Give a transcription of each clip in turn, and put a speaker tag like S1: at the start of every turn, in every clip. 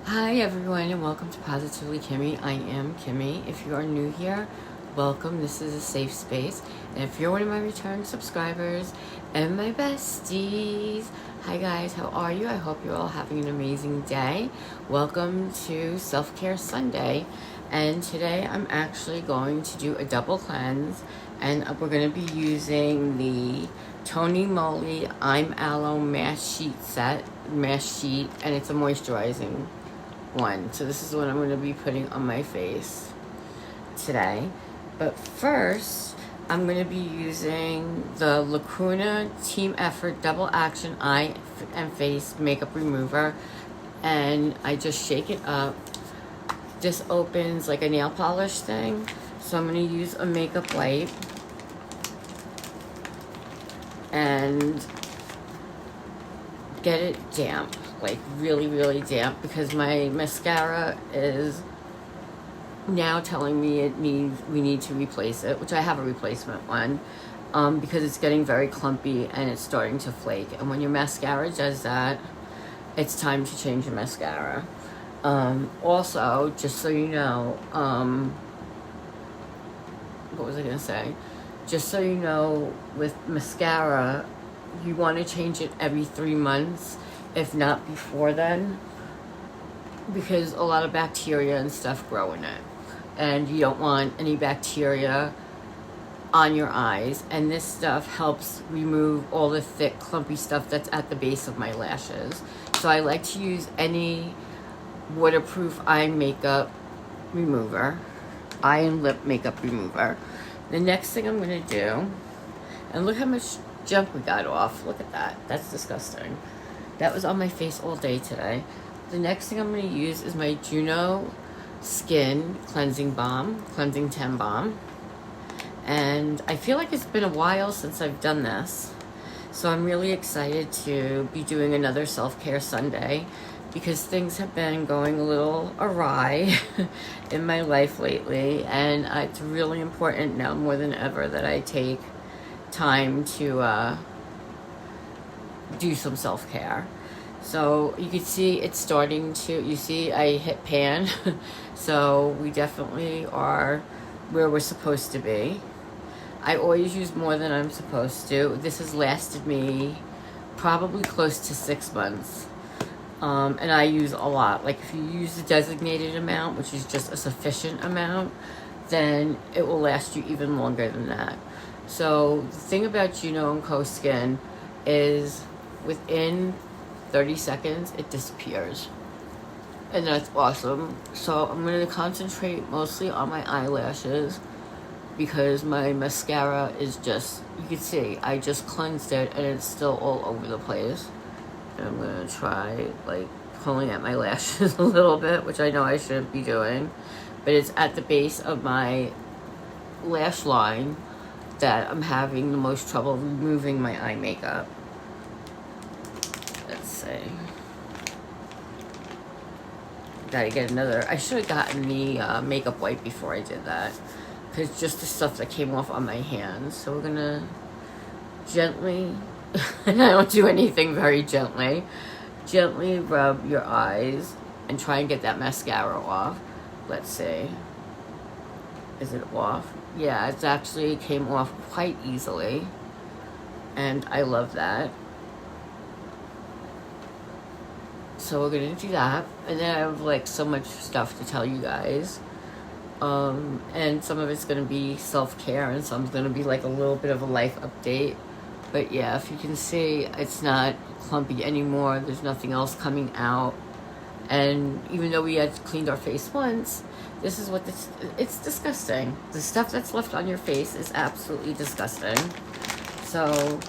S1: Hi everyone and welcome to Positively Kimmie. I am Kimmie. If you are new here, welcome. This is a safe space. And if you're one of my returning subscribers and my besties, hi guys, how are you? I hope you're all having an amazing day. Welcome to Self-Care Sunday. And today I'm actually going to do a double cleanse, and we're going to be using the Tony Moly I'm Aloe Mask Sheet, and it's a moisturizing one. So this is what I'm going to be putting on my face today. But first, I'm going to be using the Lacuna Team Effort Double Action Eye and Face Makeup Remover. And I just shake it up. This opens like a nail polish thing. So I'm going to use a makeup wipe and get it damp, like really damp, because my mascara is now telling me we need to replace it, which I have a replacement one, because it's getting very clumpy and it's starting to flake. And when your mascara does that, it's time to change your mascara. Also, just so you know, what was I gonna say? Just so you know, with mascara, you want to change it every 3 months, if not before then, because a lot of bacteria and stuff grow in it, and you don't want any bacteria on your eyes. And this stuff helps remove all the thick, clumpy stuff that's at the base of my lashes. So I like to use any waterproof eye and lip makeup remover. The next thing I'm going to do, and look how much junk we got off. Look at that. That's disgusting. That was on my face all day today. The next thing I'm going to use is my Juno Skin Cleansing 10 Balm. And I feel like it's been a while since I've done this. So I'm really excited to be doing another Self-Care Sunday, because things have been going a little awry in my life lately. And it's really important now more than ever that I take time to do some self-care. So you can see it's starting to, you see I hit pan. So we definitely are where we're supposed to be. I always use more than I'm supposed to. This has lasted me probably close to 6 months. And I use a lot. Like if you use the designated amount, which is just a sufficient amount, then it will last you even longer than that. So the thing about Juno & Co Skin is within 30 seconds, it disappears. And that's awesome. So I'm going to concentrate mostly on my eyelashes, because my mascara is just, you can see, I just cleansed it and it's still all over the place. And I'm going to try like pulling at my lashes a little bit, which I know I shouldn't be doing. But it's at the base of my lash line that I'm having the most trouble removing my eye makeup. Let's see. Gotta get another. I should have gotten the makeup wipe before I did that, because just the stuff that came off on my hands. So we're gonna gently, and I don't do anything very gently rub your eyes and try and get that mascara off. Let's see. Is it off? Yeah, it actually came off quite easily, and I love that. So we're gonna do that, and then I have like so much stuff to tell you guys, and some of it's gonna be self-care, and some's gonna be like a little bit of a life update. But yeah, if you can see, it's not clumpy anymore. There's nothing else coming out. And even though we had cleaned our face once, this is what it's disgusting. The stuff that's left on your face is absolutely disgusting. So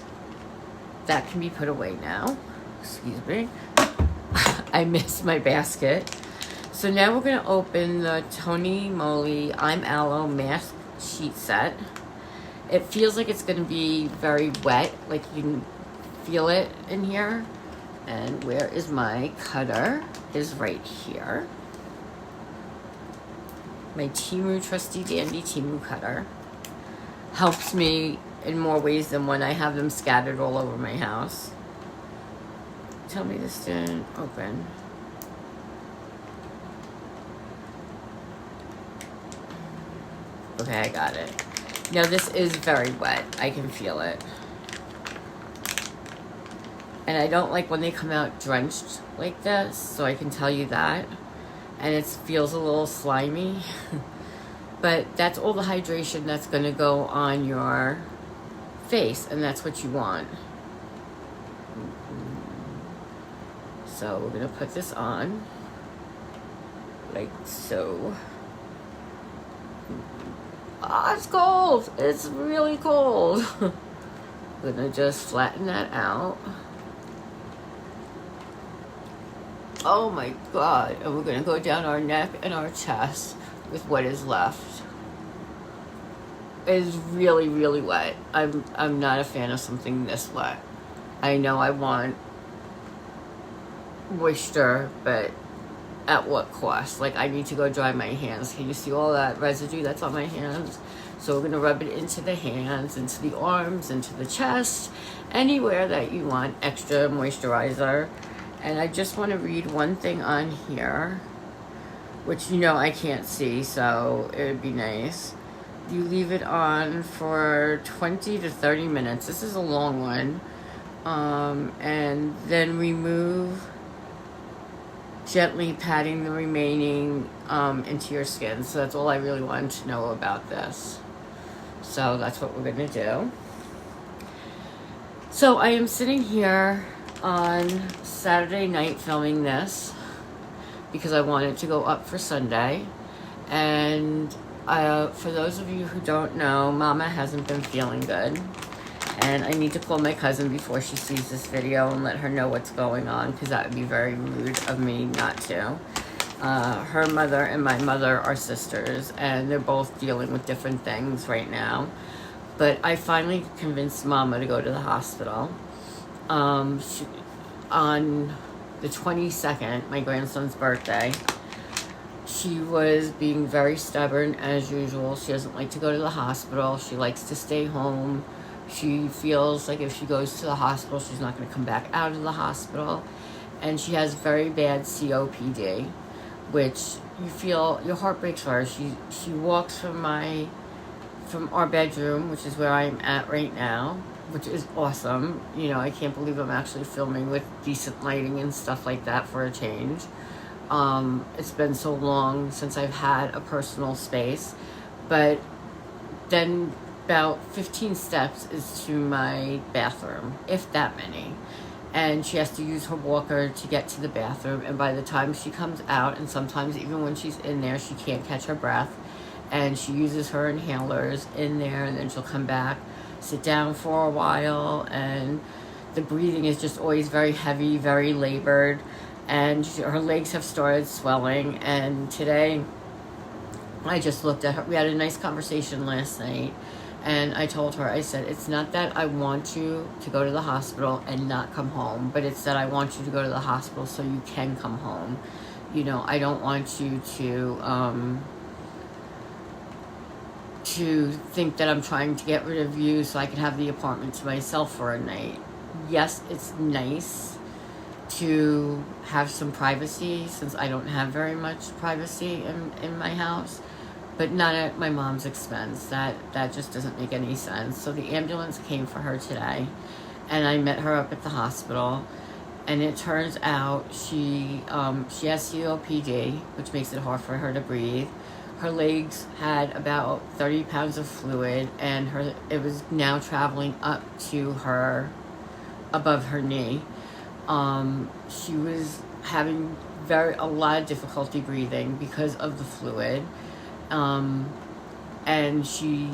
S1: that can be put away now. Excuse me. I missed my basket. So now we're going to open the Tony Moly I'm Aloe Mask Sheet Set. It feels like it's going to be very wet, like you can feel it in here. And where is my cutter? Is right here. My Temu trusty dandy Temu cutter helps me in more ways than one. I have them scattered all over my house. Tell me this didn't open. Okay, I got it. Now this is very wet. I can feel it. And I don't like when they come out drenched like this, so I can tell you that. And it feels a little slimy. But that's all the hydration that's going to go on your face, and that's what you want. So we're going to put this on, like so. Ah, it's cold. It's really cold. I'm going to just flatten that out. Oh my God. And we're going to go down our neck and our chest with what is left. It is really, really wet. I'm not a fan of something this wet. I know I want moisture, but at what cost? Like, I need to go dry my hands. Can you see all that residue that's on my hands? So we're going to rub it into the hands, into the arms, into the chest, anywhere that you want extra moisturizer. And I just want to read one thing on here, which I can't see, so it would be nice. You leave it on for 20 to 30 minutes. This is a long one. And then remove, gently patting the remaining into your skin. So that's all I really wanted to know about this. So that's what we're going to do. So I am sitting here on Saturday night filming this because I wanted to go up for Sunday. And for those of you who don't know, Mama hasn't been feeling good. And I need to call my cousin before she sees this video and let her know what's going on, because that would be very rude of me not to. Her mother and my mother are sisters, and they're both dealing with different things right now. But I finally convinced Mama to go to the hospital. On the 22nd, my grandson's birthday, she was being very stubborn as usual. She doesn't like to go to the hospital. She likes to stay home. She feels like if she goes to the hospital, she's not going to come back out of the hospital. And she has very bad COPD, which you feel, your heart breaks for her. She walks from our bedroom, which is where I'm at right now, which is awesome. I can't believe I'm actually filming with decent lighting and stuff like that for a change. It's been so long since I've had a personal space. But then about 15 steps is to my bathroom, if that many. And she has to use her walker to get to the bathroom. And by the time she comes out, and sometimes even when she's in there, she can't catch her breath. And she uses her inhalers in there, and then she'll come back, sit down for a while, and the breathing is just always very heavy, very labored. And her legs have started swelling. And today, I just looked at her. We had a nice conversation last night. And I told her, I said, it's not that I want you to go to the hospital and not come home, but it's that I want you to go to the hospital so you can come home. I don't want you to think that I'm trying to get rid of you so I can have the apartment to myself for a night. Yes, it's nice to have some privacy, since I don't have very much privacy in my house. But not at my mom's expense. That just doesn't make any sense. So the ambulance came for her today, and I met her up at the hospital. And it turns out she has COPD, which makes it hard for her to breathe. Her legs had about 30 pounds of fluid, and it was now traveling up to her, above her knee. She was having a lot of difficulty breathing because of the fluid. And she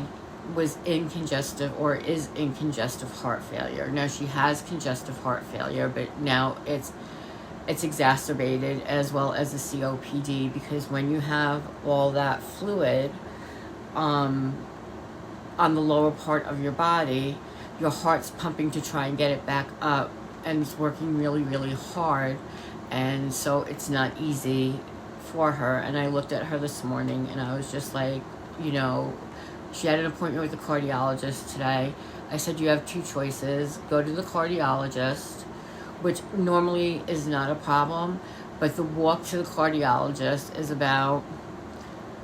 S1: was in congestive, or is in congestive heart failure. Now she has congestive heart failure, but now it's exacerbated, as well as the COPD, because when you have all that fluid on the lower part of your body, your heart's pumping to try and get it back up, and it's working really, really hard, and so it's not easy for her. And I looked at her this morning, and I was just like, she had an appointment with the cardiologist today. I said, you have two choices. Go to the cardiologist, which normally is not a problem, but the walk to the cardiologist is about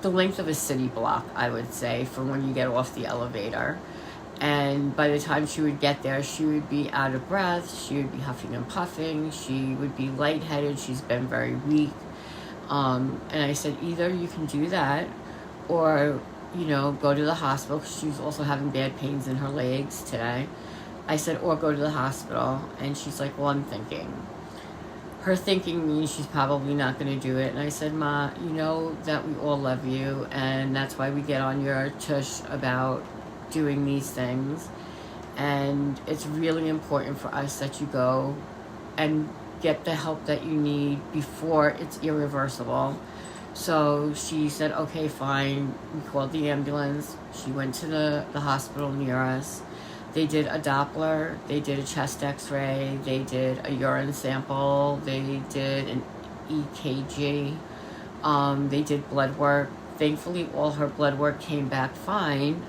S1: the length of a city block, I would say, from when you get off the elevator. And by the time she would get there, she would be out of breath, she would be huffing and puffing, she would be lightheaded, she's been very weak. And I said, either you can do that, or, you know, go to the hospital, because she was also having bad pains in her legs today. I said, or go to the hospital. And she's like, well, I'm thinking. Her thinking means she's probably not going to do it. And I said, Ma, you know that we all love you, and that's why we get on your tush about doing these things. And it's really important for us that you go and get the help that you need before it's irreversible. So she said, okay, fine. We called the ambulance. She went to the hospital near us. They did a Doppler, they did a chest x-ray, they did a urine sample, they did an EKG, they did blood work. Thankfully, all her blood work came back fine,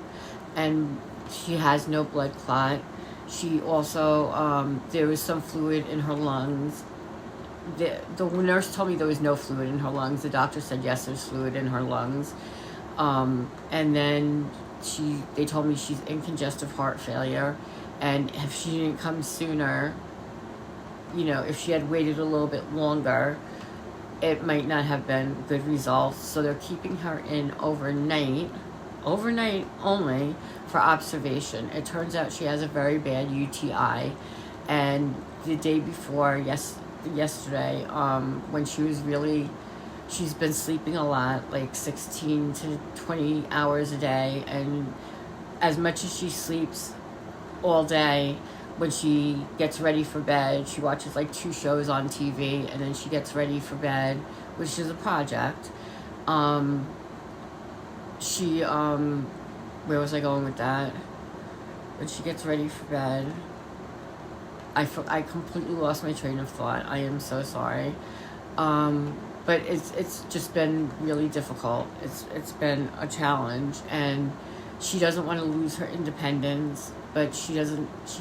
S1: and she has no blood clot. She also, there was some fluid in her lungs. The nurse told me there was no fluid in her lungs. The doctor said, yes, there's fluid in her lungs. And then they told me she's in congestive heart failure, and if she didn't come sooner, you know, if she had waited a little bit longer, it might not have been good results. So they're keeping her in overnight only, for observation. It turns out she has a very bad UTI, and the day before, yesterday, when she's been sleeping a lot, like 16 to 20 hours a day, and as much as she sleeps all day, when she gets ready for bed, she watches like 2 shows on TV, and then she gets ready for bed, which is a project. Where was I going with that? When she gets ready for bed, I completely lost my train of thought. I am so sorry. But it's just been really difficult. It's been a challenge, and she doesn't want to lose her independence, but she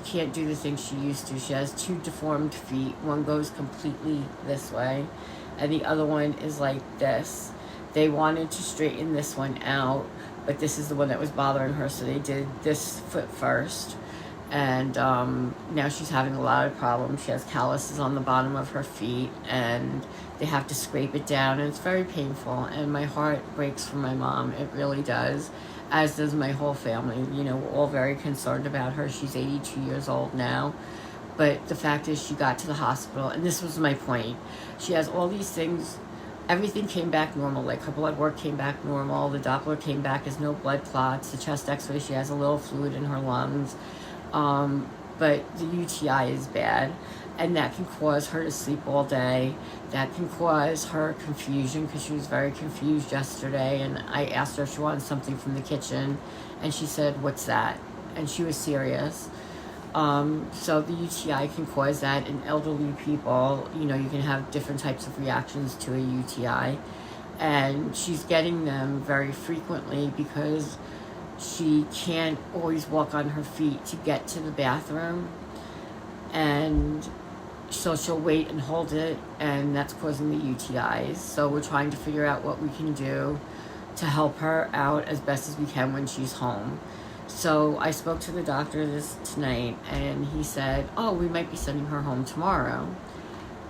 S1: can't do the things she used to. She has 2 deformed feet. One goes completely this way, and the other one is like this. They wanted to straighten this one out, but this is the one that was bothering her, so they did this foot first. And now she's having a lot of problems. She has calluses on the bottom of her feet, and they have to scrape it down, and it's very painful. And my heart breaks for my mom. It really does, as does my whole family. You know, we're all very concerned about her. She's 82 years old now. But the fact is, she got to the hospital, and this was my point. She has all these things. Everything came back normal. Like, her blood work came back normal. The Doppler came back as no blood clots. The chest x-ray, she has a little fluid in her lungs. But the UTI is bad, and that can cause her to sleep all day. That can cause her confusion, because she was very confused yesterday, and I asked her if she wanted something from the kitchen, and she said, what's that? And she was serious. So the UTI can cause that in elderly people. You know, you can have different types of reactions to a UTI, and she's getting them very frequently because she can't always walk on her feet to get to the bathroom, and so she'll wait and hold it, and that's causing the UTIs. So we're trying to figure out what we can do to help her out as best as we can when she's home. So I spoke to the doctor tonight, and he said, oh, we might be sending her home tomorrow.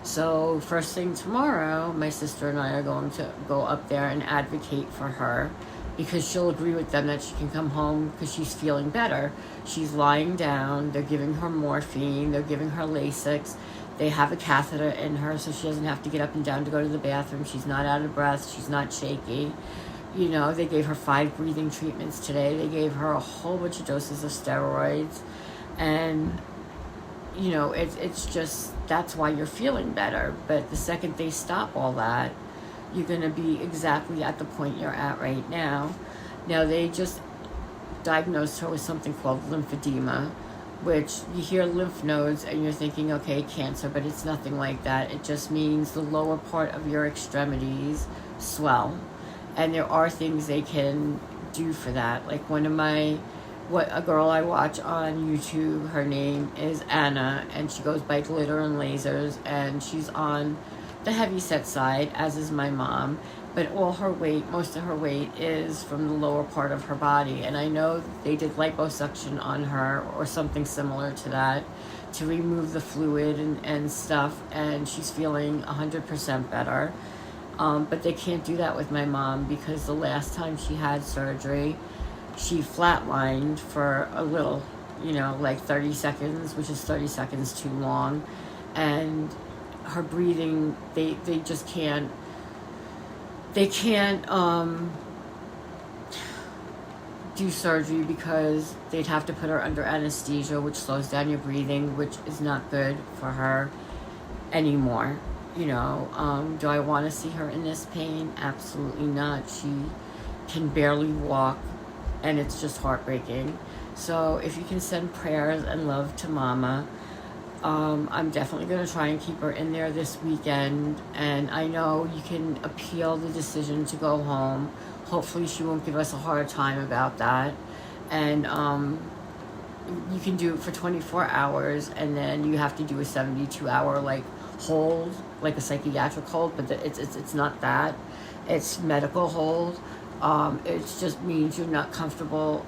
S1: So first thing tomorrow, my sister and I are going to go up there and advocate for her, because she'll agree with them that she can come home because she's feeling better. She's lying down, they're giving her morphine, they're giving her Lasix, they have a catheter in her so she doesn't have to get up and down to go to the bathroom. She's not out of breath, she's not shaky. You know, they gave her 5 breathing treatments today. They gave her a whole bunch of doses of steroids. And, you know, it's just, that's why you're feeling better. But the second they stop all that, you're going to be exactly at the point you're at right now. Now, they just diagnosed her with something called lymphedema, which you hear lymph nodes and you're thinking, okay, cancer, but it's nothing like that. It just means the lower part of your extremities swell. And there are things they can do for that. Like a girl I watch on YouTube, her name is Anna, and she goes by Glitter and Lasers, and she's on the heavyset side, as is my mom, but all her weight, most of her weight, is from the lower part of her body. And I know they did liposuction on her or something similar to that to remove the fluid and stuff, and she's feeling 100% better. But they can't do that with my mom because the last time she had surgery, she flatlined for a little, like 30 seconds, which is 30 seconds too long. And her breathing, they just can't, do surgery because they'd have to put her under anesthesia, which slows down your breathing, which is not good for her anymore. Do I want to see her in this pain? Absolutely not. She can barely walk, and it's just heartbreaking. So if you can send prayers and love to Mama, I'm definitely going to try and keep her in there this weekend. And I know you can appeal the decision to go home. Hopefully she won't give us a hard time about that. And you can do it for 24 hours, and then you have to do a 72-hour hold, like a psychiatric hold, but it's not that. It's medical hold. It just means you're not comfortable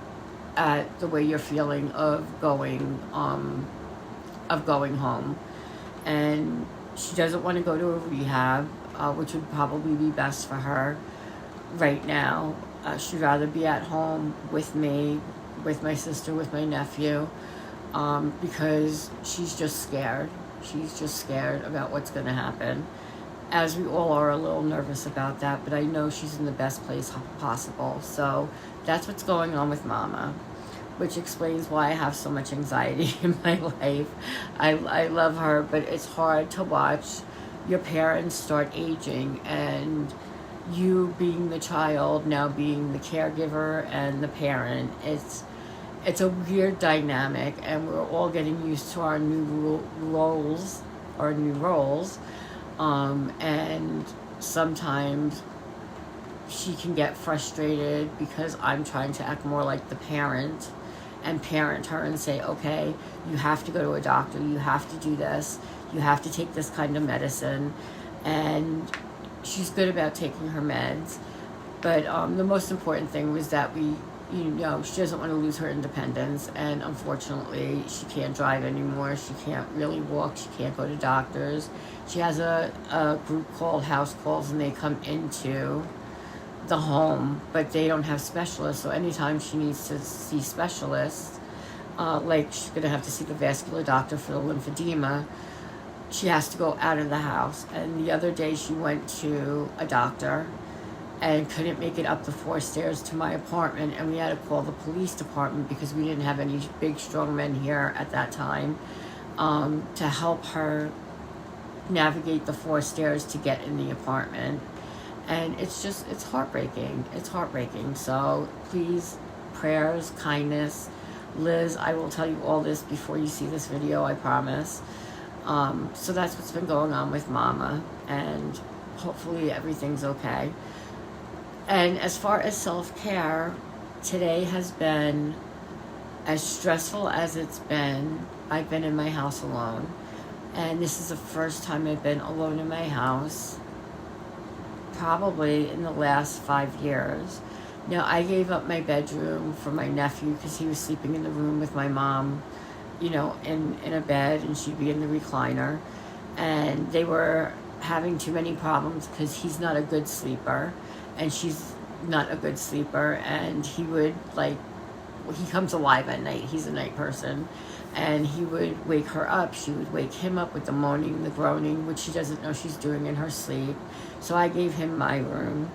S1: at the way you're feeling of going home. And she doesn't want to go to a rehab, which would probably be best for her right now. She'd rather be at home with me, with my sister, with my nephew, because she's just scared. She's just scared about what's going to happen, as we all are a little nervous about that, but I know she's in the best place possible. So that's what's going on with Mama, which explains why I have so much anxiety in my life. I love her, but it's hard to watch your parents start aging and you being the child now being the caregiver and the parent. It's a weird dynamic, and we're all getting used to our new roles. And sometimes she can get frustrated because I'm trying to act more like the parent and parent her and say, okay, you have to go to a doctor, you have to do this, you have to take this kind of medicine. And she's good about taking her meds, but the most important thing was that she doesn't want to lose her independence, and unfortunately she can't drive anymore, she can't really walk, she can't go to doctors. She has a group called House Calls, and they come into the home, but they don't have specialists, so anytime she needs to see specialists, like she's going to have to see the vascular doctor for the lymphedema, she has to go out of the house. And the other day she went to a doctor and couldn't make it up the 4 stairs to my apartment, and we had to call the police department because we didn't have any big strong men here at that time to help her navigate the 4 stairs to get in the apartment. And it's heartbreaking. It's heartbreaking. So please, prayers, kindness. Liz, I will tell you all this before you see this video, I promise. So that's what's been going on with Mama, and hopefully everything's okay. And as far as self-care, today has been as stressful as it's been. I've been in my house alone, and this is the first time I've been alone in my house probably in the last 5 years. Now, I gave up my bedroom for my nephew because he was sleeping in the room with my mom, in a bed, and she'd be in the recliner. And they were having too many problems because he's not a good sleeper, and she's not a good sleeper. And he would, he comes alive at night. He's a night person. And he would wake her up. She would wake him up with the moaning, the groaning, which she doesn't know she's doing in her sleep. So I gave him my room,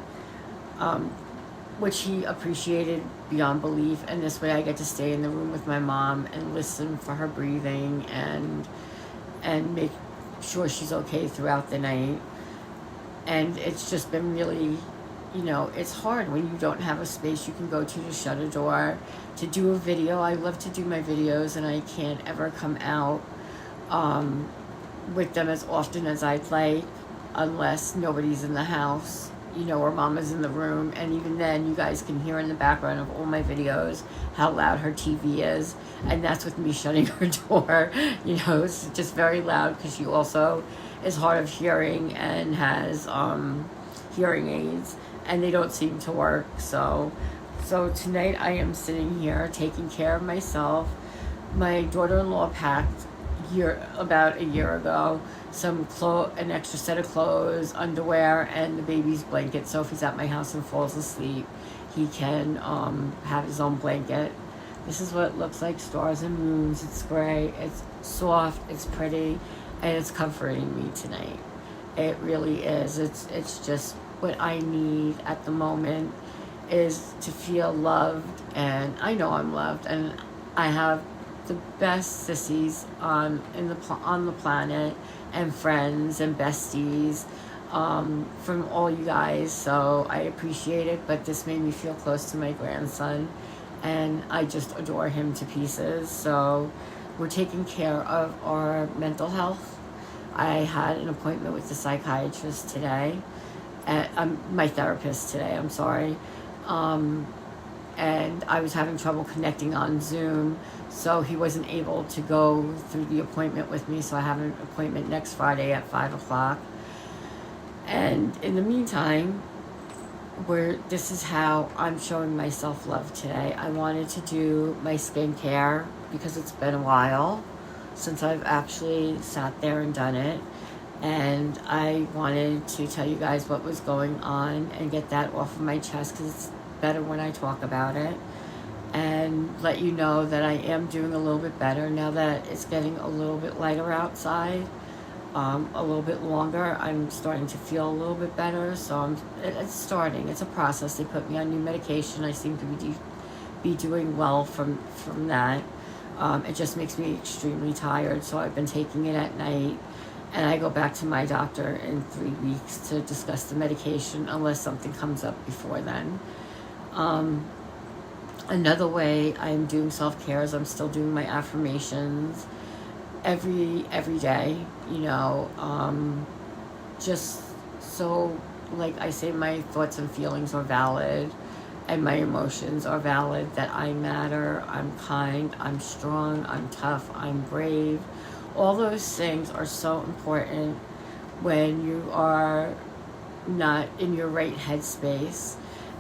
S1: which he appreciated beyond belief. And this way I get to stay in the room with my mom and listen for her breathing and make sure she's okay throughout the night. And it's just been really, it's hard when you don't have a space you can go to shut a door, to do a video. I love to do my videos, and I can't ever come out with them as often as I'd like, unless nobody's in the house, or Mama's in the room. And even then, you guys can hear in the background of all my videos how loud her TV is, and that's with me shutting her door. It's just very loud because she also is hard of hearing and has hearing aids, and they don't seem to work. So tonight I am sitting here taking care of myself. My daughter-in-law packed about a year ago an extra set of clothes, underwear, and the baby's blanket. So if he's at my house and falls asleep, he can have his own blanket. This is what it looks like, stars and moons. It's gray, it's soft, it's pretty, and it's comforting me tonight. It really is. It's just what I need at the moment, is to feel loved, and I know I'm loved, and I have the best sissies on the planet, and friends and besties from all you guys. So I appreciate it, but this made me feel close to my grandson, and I just adore him to pieces. So we're taking care of our mental health. I had an appointment with the psychiatrist today, my therapist today, I'm sorry. And I was having trouble connecting on Zoom, so he wasn't able to go through the appointment with me, so I have an appointment next Friday at 5 o'clock. And in the meantime, this is how I'm showing my self-love today. I wanted to do my skincare because it's been a while since I've actually sat there and done it. And I wanted to tell you guys what was going on and get that off of my chest, because it's better when I talk about it, and let you know that I am doing a little bit better now that it's getting a little bit lighter outside, a little bit longer. I'm starting to feel a little bit better, so it's starting. It's a process. They put me on new medication. I seem to be doing well from that. It just makes me extremely tired, so I've been taking it at night, and I go back to my doctor in 3 weeks to discuss the medication unless something comes up before then. Another way I'm doing self-care is I'm still doing my affirmations every day, just so, like I say, my thoughts and feelings are valid, and my emotions are valid, that I matter, I'm kind, I'm strong, I'm tough, I'm brave. All those things are so important when you are not in your right headspace.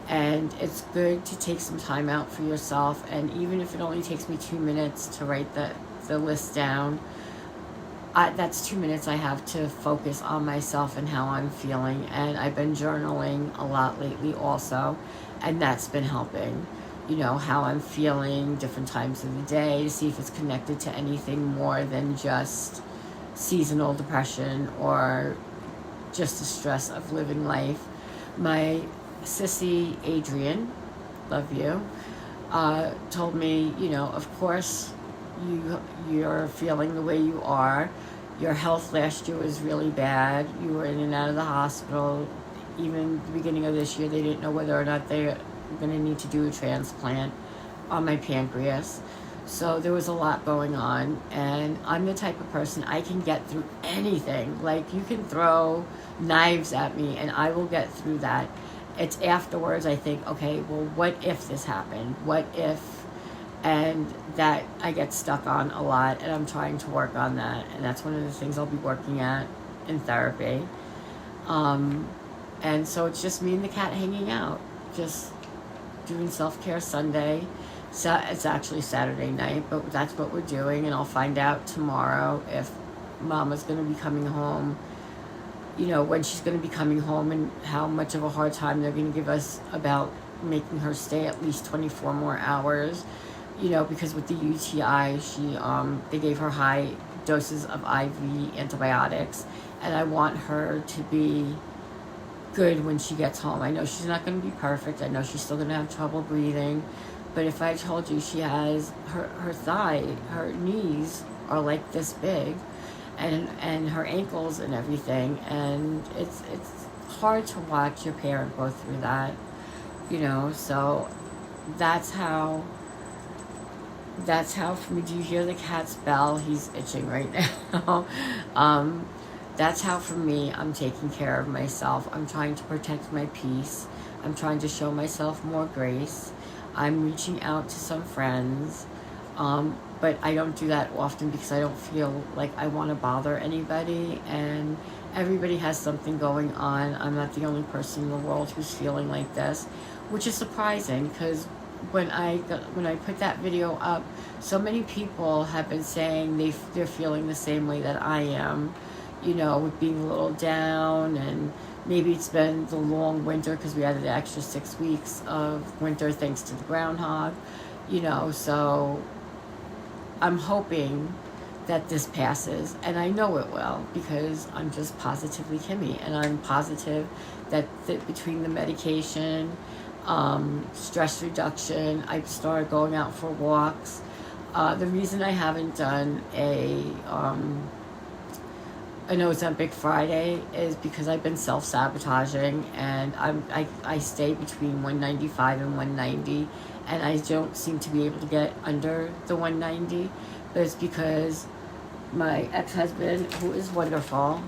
S1: And it's good to take some time out for yourself. And even if it only takes me 2 minutes to write the list down, that's 2 minutes I have to focus on myself and how I'm feeling. And I've been journaling a lot lately also, and that's been helping. How I'm feeling different times of the day, to see if it's connected to anything more than just seasonal depression or just the stress of living life. My sissy Adrian, love you, told me, of course you're feeling the way you are. Your health last year was really bad. You were in and out of the hospital. Even the beginning of this year, they didn't know whether or not they were going to need to do a transplant on my pancreas. So there was a lot going on, and I'm the type of person, I can get through anything. Like, you can throw knives at me and I will get through that. It's afterwards I think, okay, well, what if this happened? What if? And that I get stuck on a lot, and I'm trying to work on that. And that's one of the things I'll be working at in therapy. And so it's just me and the cat hanging out, just doing Self-Care Sunday. So it's actually Saturday night, but that's what we're doing. And I'll find out tomorrow if Mama's going to be coming home, when she's going to be coming home, and how much of a hard time they're going to give us about making her stay at least 24 more hours, because with the UTI, they gave her high doses of IV antibiotics, and I want her to be good when she gets home. I know she's not going to be perfect. I know she's still going to have trouble breathing, but if I told you she has her knees are like this big, and her ankles and everything, and it's hard to watch your parent go through that, so that's how for me. Do you hear the cat's bell? He's itching right now. That's how for me I'm taking care of myself. I'm trying to protect my peace. I'm trying to show myself more grace. I'm reaching out to some friends. but I don't do that often because I don't feel like I want to bother anybody, and everybody has something going on. I'm not the only person in the world who's feeling like this, which is surprising because when I put that video up, so many people have been saying they're feeling the same way that I am, you know, with being a little down, and maybe it's been the long winter because we had the extra 6 weeks of winter thanks to the groundhog, you know, so I'm hoping that this passes, and I know it will because I'm just positively Kimmie, and I'm positive that between the medication, stress reduction, I started going out for walks. The reason I haven't done an Ozempic Friday is because I've been self-sabotaging, and I stay between 195 and 190, and I don't seem to be able to get under the 190, but it's because my ex-husband, who is wonderful,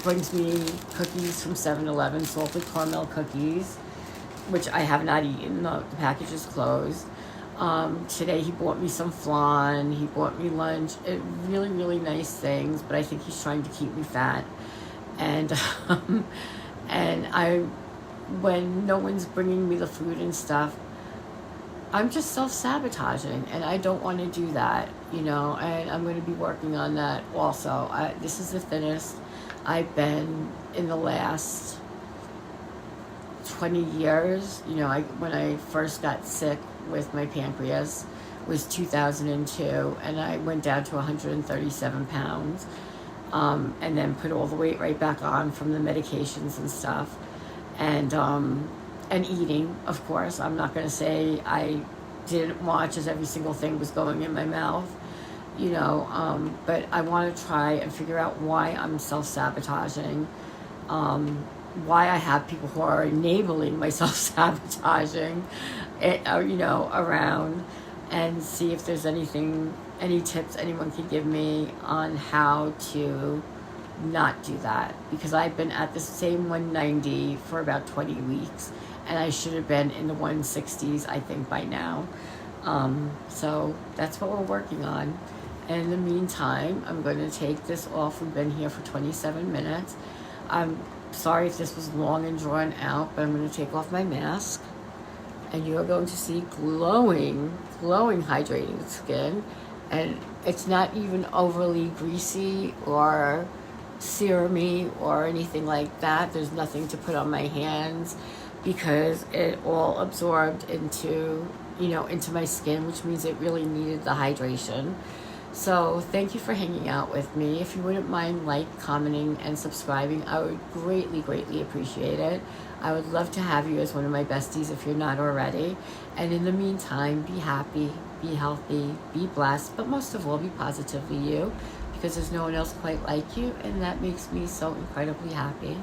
S1: brings me cookies from 7-Eleven, salted caramel cookies, which I have not eaten. The package is closed. Today he bought me some flan. He bought me lunch. Really, really nice things, but I think he's trying to keep me fat. And when no one's bringing me the food and stuff, I'm just self-sabotaging, and I don't want to do that, you know, and I'm going to be working on that also. This is the thinnest I've been in the last 20 years. You know, when I first got sick with my pancreas was 2002, and I went down to 137 pounds, and then put all the weight right back on from the medications and stuff, and eating, of course. I'm not going to say I didn't watch as every single thing was going in my mouth, you know, but I want to try and figure out why I'm self-sabotaging, why I have people who are enabling my self-sabotaging, you know, around, and see if there's any tips anyone can give me on how to not do that, because I've been at the same 190 for about 20 weeks, and I should have been in the 160s, I think, by now. So that's what we're working on. And in the meantime, I'm going to take this off. We've been here for 27 minutes. I'm sorry if this was long and drawn out, but I'm going to take off my mask, and you're going to see glowing, hydrating skin. And it's not even overly greasy or serumy or anything like that. There's nothing to put on my hands because it all absorbed into, you know, into my skin, which means it really needed the hydration. So thank you for hanging out with me. If you wouldn't mind commenting, and subscribing, I would greatly, greatly appreciate it. I would love to have you as one of my besties if you're not already. And in the meantime, be happy, be healthy, be blessed, but most of all, be positively you, because there's no one else quite like you, and that makes me so incredibly happy.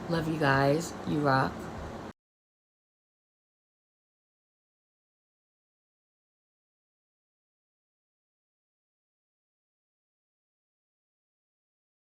S1: Love you guys. You rock.